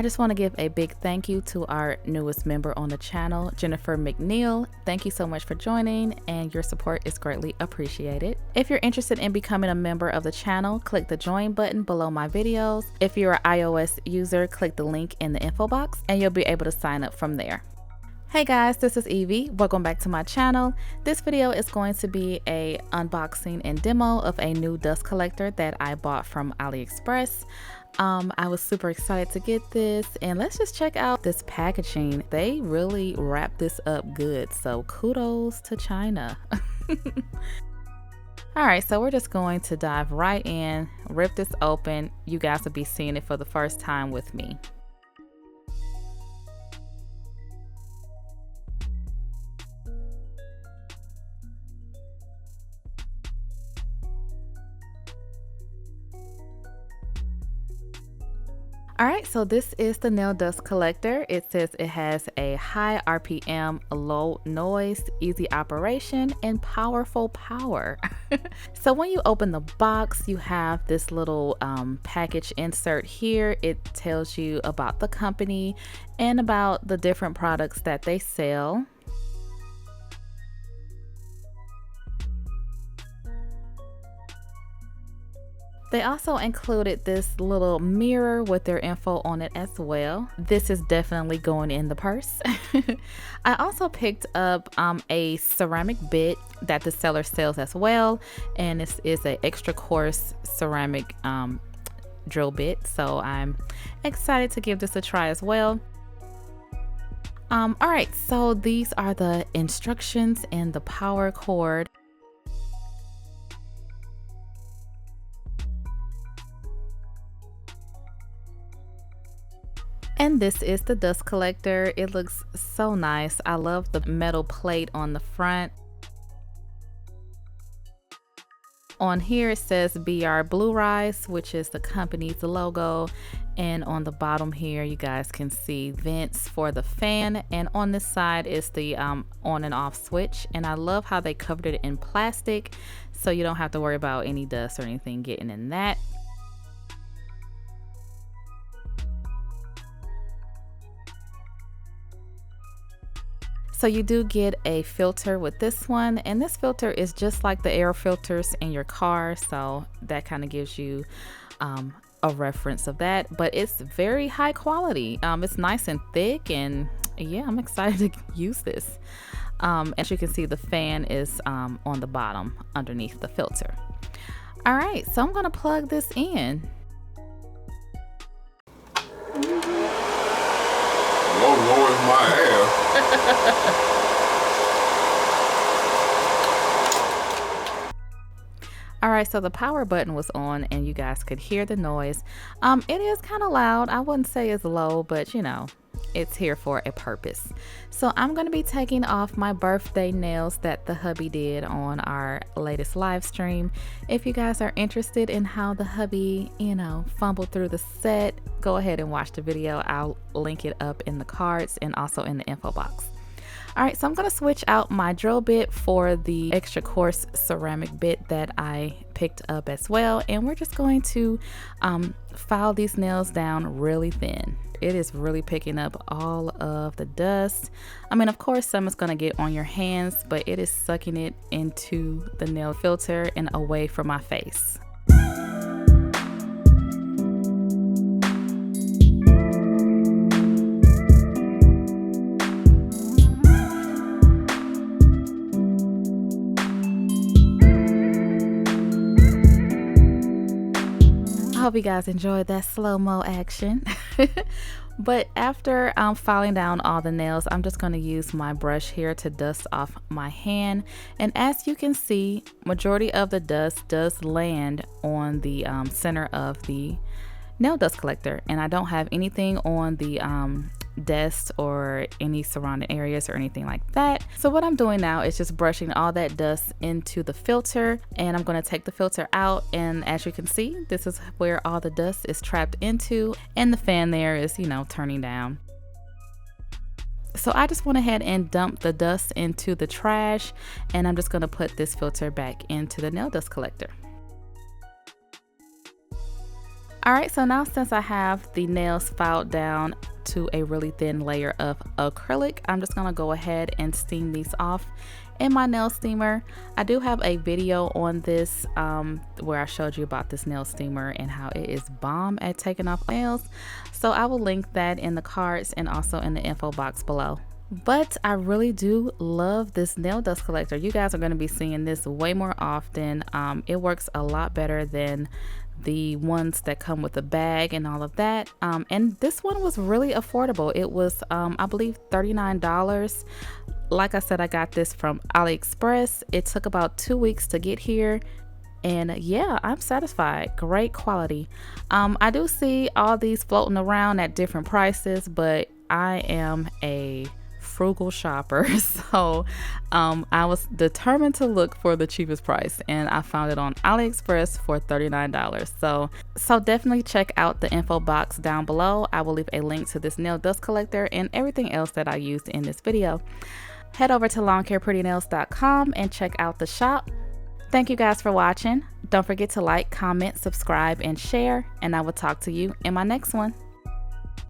just want to give a big thank you to our newest member on the channel, Jennifer McNeil. Thank you so much for joining, and your support is greatly appreciated. If you're interested in becoming a member of the channel, click the join button below my videos. If you're an iOS user, click the link in the info box and you'll be able to sign up from there. Hey guys, this is Evie. Welcome back to my channel. This video is going to be a unboxing and demo of a new dust collector that I bought from Aliexpress. I was super excited to get this, and let's just check out this packaging. They really wrapped this up good, so kudos to China. All right, so we're just going to dive right in, rip this open. You guys will be seeing it for the first time with me. All right, so this is the nail dust collector. It says it has a high RPM, low noise, easy operation, and powerful power. So when you open the box, you have this little package insert here. It tells you about the company and about the different products that they sell. They also included this little mirror with their info on it as well. This is definitely going in the purse. I also picked up a ceramic bit that the seller sells as well, and this is an extra coarse ceramic drill bit, so I'm excited to give this a try as well. All right, so these are the instructions and the power cord. And this is the dust collector. It looks so nice. I love the metal plate on the front. On here it says BR Blue Rise, which is the company's logo. And on the bottom here, you guys can see vents for the fan. And on this side is the on and off switch. And I love how they covered it in plastic, so you don't have to worry about any dust or anything getting in that. So you do get a filter with this one, and this filter is just like the air filters in your car, so that kind of gives you a reference of that, but it's very high quality. It's nice and thick, and yeah, I'm excited to use this. As you can see, the fan is on the bottom underneath the filter. All right, so I'm gonna plug this in. Lord, my ass. All right, so the power button was on and you guys could hear the noise. It is kind of loud. I wouldn't say it's low, but you know, it's here for a purpose. So I'm going to be taking off my birthday nails that the hubby did on our latest live stream. If you guys are interested in how the hubby, you know, fumbled through the set, go ahead and watch the video. I'll link it up in the cards and also in the info box. All right, so I'm going to switch out my drill bit for the extra coarse ceramic bit that I picked up as well. And we're just going to file these nails down really thin. It is really picking up all of the dust. I mean, of course, some is going to get on your hands, but it is sucking it into the nail filter and away from my face. I hope you guys enjoyed that slow-mo action. But after filing down all the nails, I'm just going to use my brush here to dust off my hand. And as you can see, majority of the dust does land on the center of the nail dust collector, and I don't have anything on the desk or any surrounding areas or anything like that. So what I'm doing now is just brushing all that dust into the filter, and I'm going to take the filter out, and as you can see, this is where all the dust is trapped into, and the fan there is, you know, turning down. So I just went ahead and dumped the dust into the trash, and I'm just going to put this filter back into the nail dust collector. All right, so now since I have the nails filed down to a really thin layer of acrylic, I'm just gonna go ahead and steam these off in my nail steamer. I do have a video on this where I showed you about this nail steamer and how it is bomb at taking off nails. So I will link that in the cards and also in the info box below. But I really do love this nail dust collector. You guys are going to be seeing this way more often. It works a lot better than the ones that come with a bag and all of that. And this one was really affordable. It was I believe $39. Like I said, I got this from Aliexpress. It took about 2 weeks to get here, and yeah, I'm satisfied. Great quality. I do see all these floating around at different prices, but I am a frugal shopper, so I was determined to look for the cheapest price, and I found it on AliExpress for $39. So definitely check out the info box down below. I will leave a link to this nail dust collector and everything else that I used in this video. Head over to lawncareprettynails.com and check out the shop. Thank you guys for watching. Don't forget to like, comment, subscribe, and share, and I will talk to you in my next one.